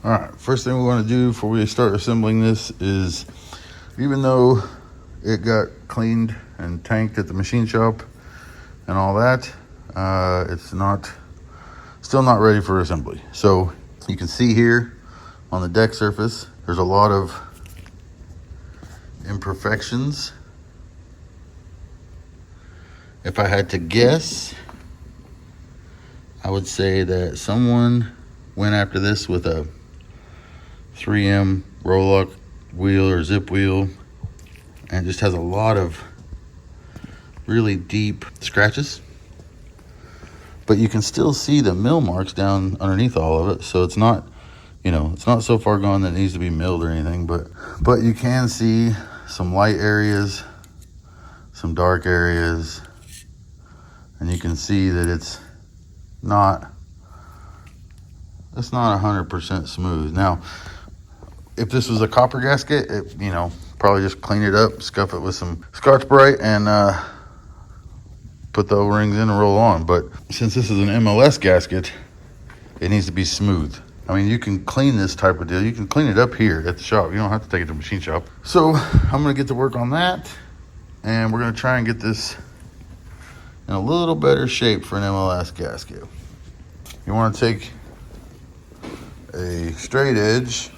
All right, first thing we want to do before we start assembling this is, even though it got cleaned and tanked at the machine shop and all that, it's still not ready for assembly. So you can see here on the deck surface, there's a lot of imperfections. If I had to guess, I would say that someone went after this with a 3M roll-lock wheel or zip wheel, and it just has a lot of really deep scratches. But you can still see the mill marks down underneath all of it, so it's not, it's not so far gone that it needs to be milled or anything, but you can see some light areas, some dark areas, and you can see that it's not 100% smooth. Now, if this was a copper gasket, it, probably just clean it up, scuff it with some Scotch-Brite, and put the O-rings in and roll on. But since this is an MLS gasket, it needs to be smooth. I mean, you can clean this type of deal. You can clean it up here at the shop. You don't have to take it to the machine shop. So I'm gonna get to work on that, and we're gonna try and get this in a little better shape for an MLS gasket. You wanna take a straight edge.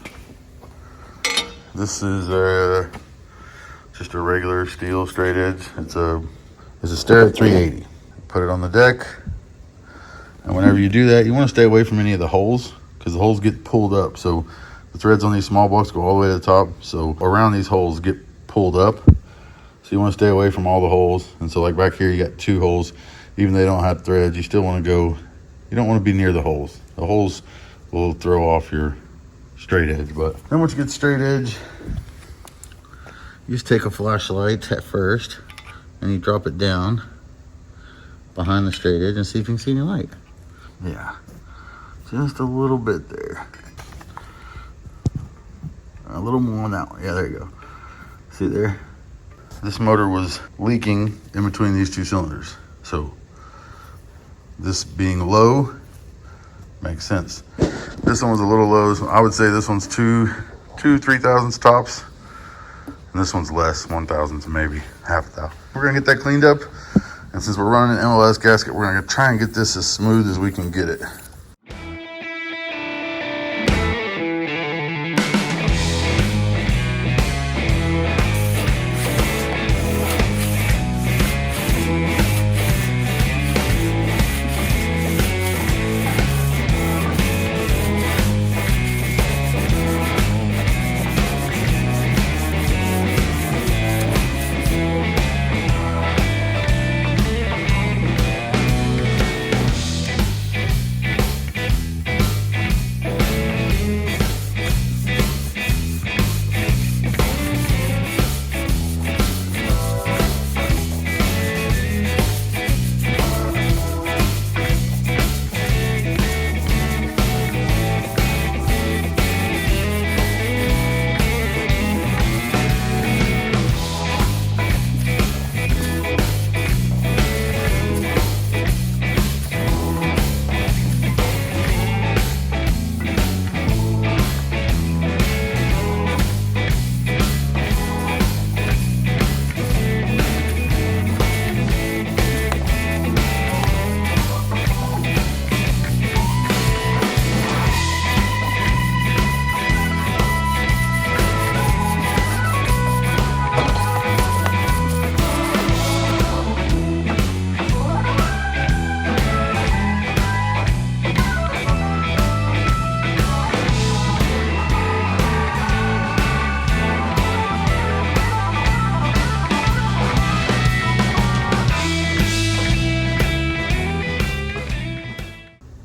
This is just a regular steel straight edge. It's a Starrett 380. Put it on the deck, and whenever you do that, you want to stay away from any of the holes, because the holes get pulled up. So the threads on these small blocks go all the way to the top, so around these holes get pulled up. So you want to stay away from all the holes. And so like back here, you got 2 holes. Even though they don't have threads, you still want to go, you don't want to be near the holes. The holes will throw off your straight edge. But then once you get straight edge, you just take a flashlight at first and you drop it down behind the straight edge and see if you can see any light. Yeah, just a little bit there. A little more on that one. Yeah, there you go. See there? This motor was leaking in between these 2 cylinders. So this being low makes sense. This one was a little low, so I would say this one's 3 thousandths tops, and this one's less, 1 thousandths, maybe half a thousand. We're gonna get that cleaned up, and since we're running an MLS gasket, we're gonna try and get this as smooth as we can get it.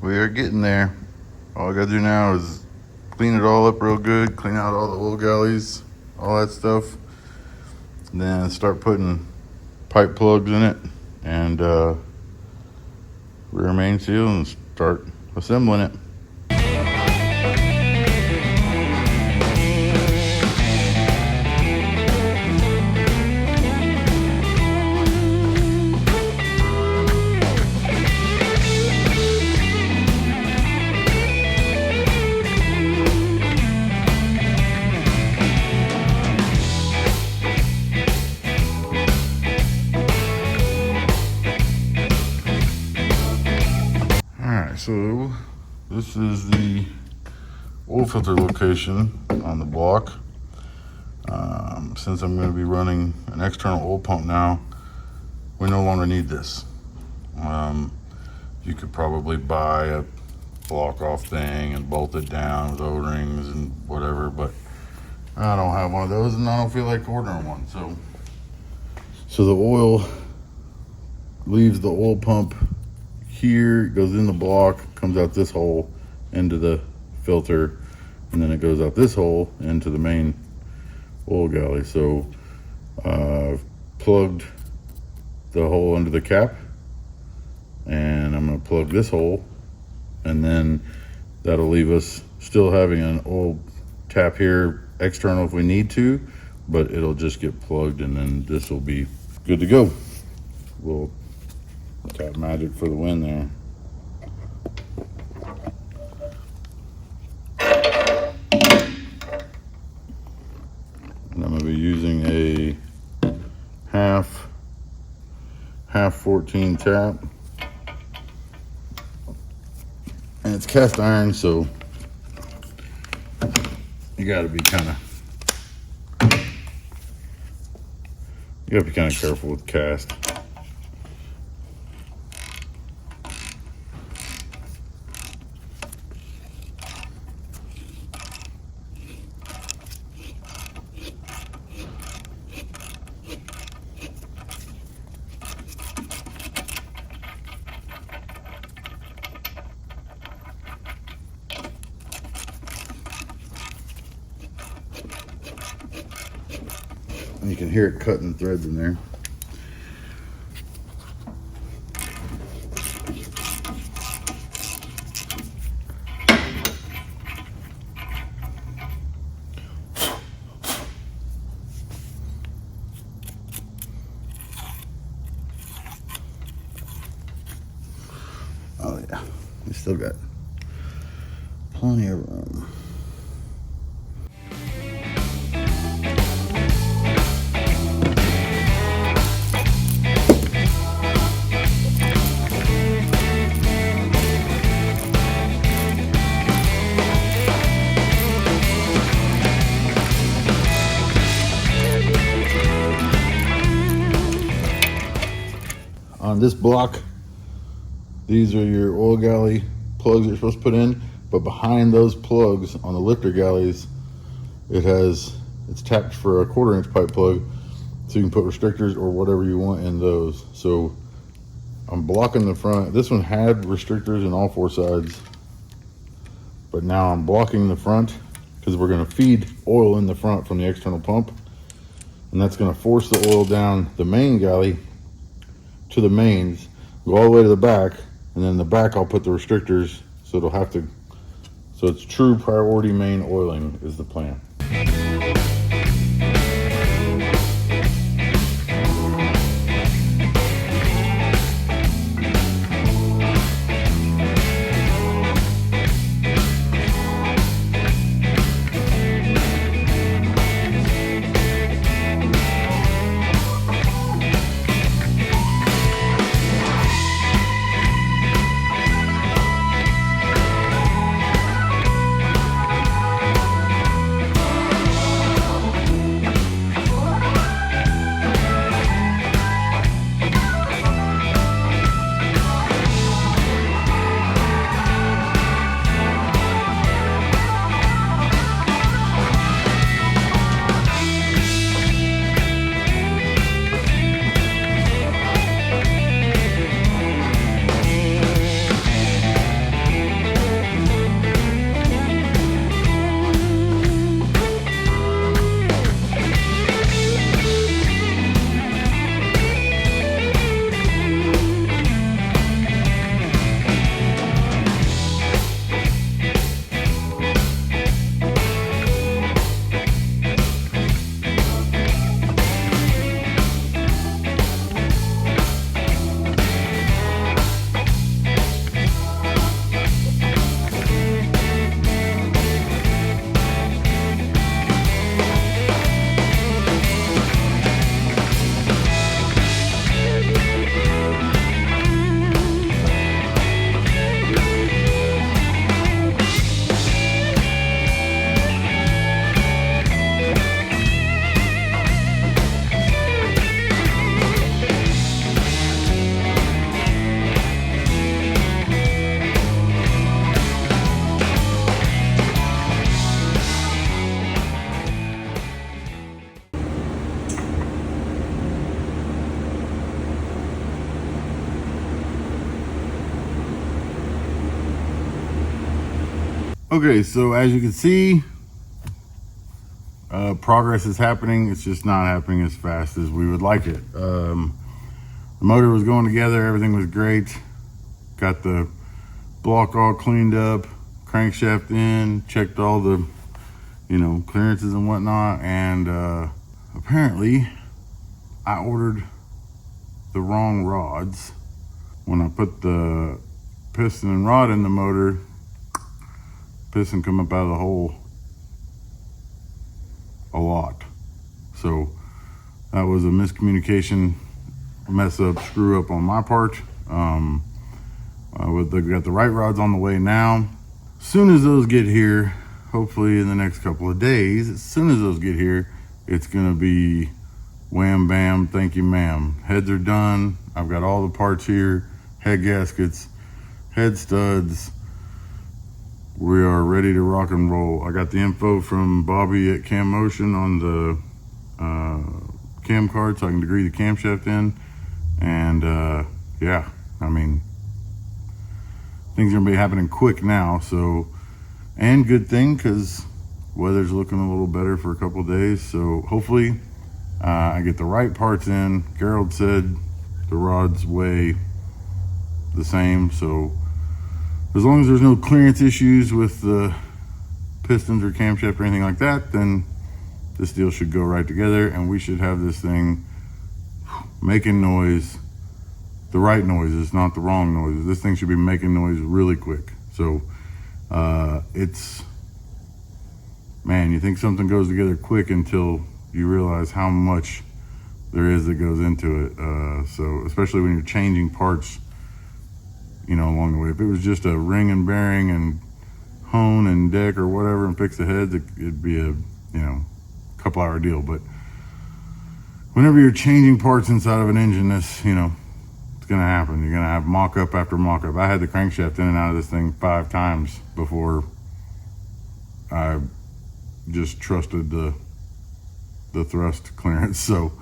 We are getting there. All I gotta do now is clean it all up real good, clean out all the oil galleys, all that stuff. And then start putting pipe plugs in it and rear main seal and start assembling it. So this is the oil filter location on the block. Since I'm going to be running an external oil pump now, we no longer need this. You could probably buy a block off thing and bolt it down with O-rings and whatever, but I don't have one of those and I don't feel like ordering one. So the oil leaves the oil pump here, goes in the block, comes out this hole into the filter, and then it goes out this hole into the main oil galley. So I've plugged the hole under the cap, and I'm going to plug this hole, and then that'll leave us still having an oil tap here external if we need to, but it'll just get plugged, and then this will be good to go. Little tap magic for the win there. And I'm going to be using a half 14 tap, and it's cast iron, so you got to be kind of careful with cast. You can hear it cutting threads in there. Oh yeah, we still got plenty of room. On this block, these are your oil galley plugs you're supposed to put in, but behind those plugs on the lifter galleys, it's tapped for a 1/4 inch pipe plug, so you can put restrictors or whatever you want in those. So I'm blocking the front. This one had restrictors in all 4 sides, but now I'm blocking the front because we're going to feed oil in the front from the external pump, and that's going to force the oil down the main galley to the mains, go all the way to the back, and then in the back I'll put the restrictors, so it's true priority main oiling is the plan. Okay, so as you can see, progress is happening. It's just not happening as fast as we would like it. The motor was going together, everything was great. Got the block all cleaned up, crankshaft in, checked all the, clearances and whatnot, and apparently I ordered the wrong rods. When I put the piston and rod in the motor, piston come up out of the hole a lot. So that was a miscommunication, mess up, screw up on my part. We've got the right rods on the way now. As soon as those get here, hopefully in the next couple of days, as soon as those get here, it's gonna be wham bam, thank you ma'am. Heads are done. I've got all the parts here, head gaskets, head studs. We are ready to rock and roll. I got the info from Bobby at Cam Motion on the cam card so I can degree the camshaft in. And yeah, I mean, things are gonna be happening quick now. So, and good thing, because weather's looking a little better for a couple of days. So hopefully I get the right parts in. Gerald said the rods weigh the same, so as long as there's no clearance issues with the pistons or camshaft or anything like that, then this deal should go right together, and we should have this thing making noise, the right noises, not the wrong noises. This thing should be making noise really quick. So it's, man, you think something goes together quick until you realize how much there is that goes into it. So especially when you're changing parts, along the way. If it was just a ring and bearing and hone and deck or whatever and fix the heads, it'd be a couple hour deal. But whenever you're changing parts inside of an engine, this it's gonna happen. You're gonna have mock-up after mock-up. I had the crankshaft in and out of this thing 5 times before I just trusted the thrust clearance. So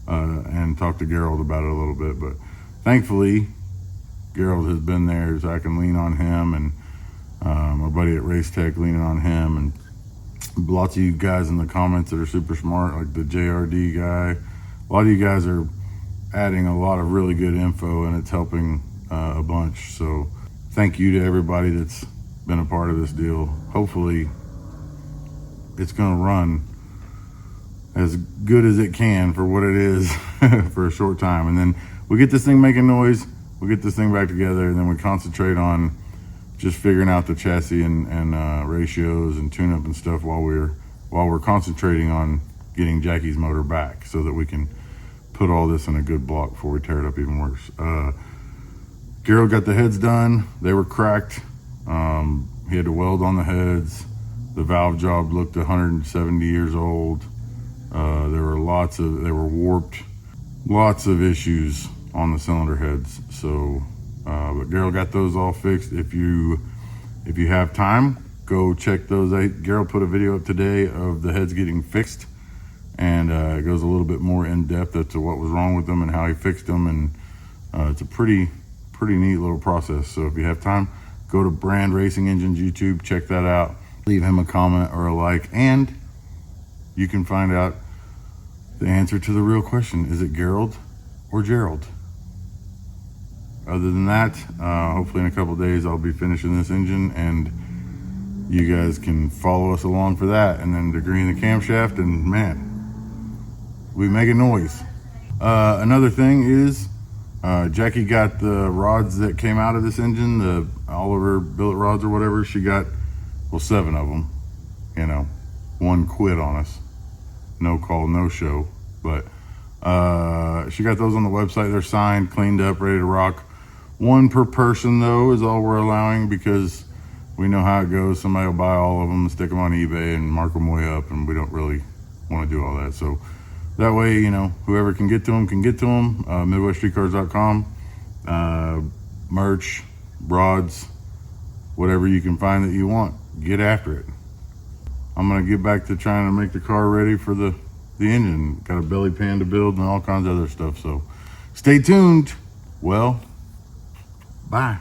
and talked to Gerald about it a little bit, but thankfully Gerald has been there, so I can lean on him, and my buddy at Race Tech leaning on him, and lots of you guys in the comments that are super smart, like the JRD guy. A lot of you guys are adding a lot of really good info, and it's helping a bunch. So thank you to everybody that's been a part of this deal. Hopefully it's gonna run as good as it can for what it is for a short time, and then we get this thing making noise, we get this thing back together, and then we concentrate on just figuring out the chassis and ratios and tune-up and stuff while we're concentrating on getting Jackie's motor back, so that we can put all this in a good block before we tear it up even worse. Gerald got the heads done. They were cracked. He had to weld on the heads. The valve job looked 170 years old. They were warped. Lots of issues on the cylinder heads. So, but Gerald got those all fixed. If you have time, go check those out. Gerald put a video up today of the heads getting fixed, and it goes a little bit more in depth as to what was wrong with them and how he fixed them, and it's a pretty neat little process. So if you have time, go to Brand Racing Engines YouTube, check that out, leave him a comment or a like, and you can find out the answer to the real question: is it Gerald or Gerald? Other than that, hopefully in a couple of days I'll be finishing this engine, and you guys can follow us along for that, and then degreeing the camshaft, and man, we make a noise. Another thing is, Jackie got the rods that came out of this engine, the Oliver billet rods or whatever. She got, well, 7 of them. 1 quit on us. No call, no show. But she got those on the website. They're signed, cleaned up, ready to rock. 1 per person, though, is all we're allowing, because we know how it goes. Somebody will buy all of them, stick them on eBay, and mark them way up, and we don't really want to do all that. So that way, whoever can get to them can get to them. MidwestStreetCars.com. Merch, rods, whatever you can find that you want, get after it. I'm going to get back to trying to make the car ready for the engine. Got a belly pan to build and all kinds of other stuff. So stay tuned. Well, bye.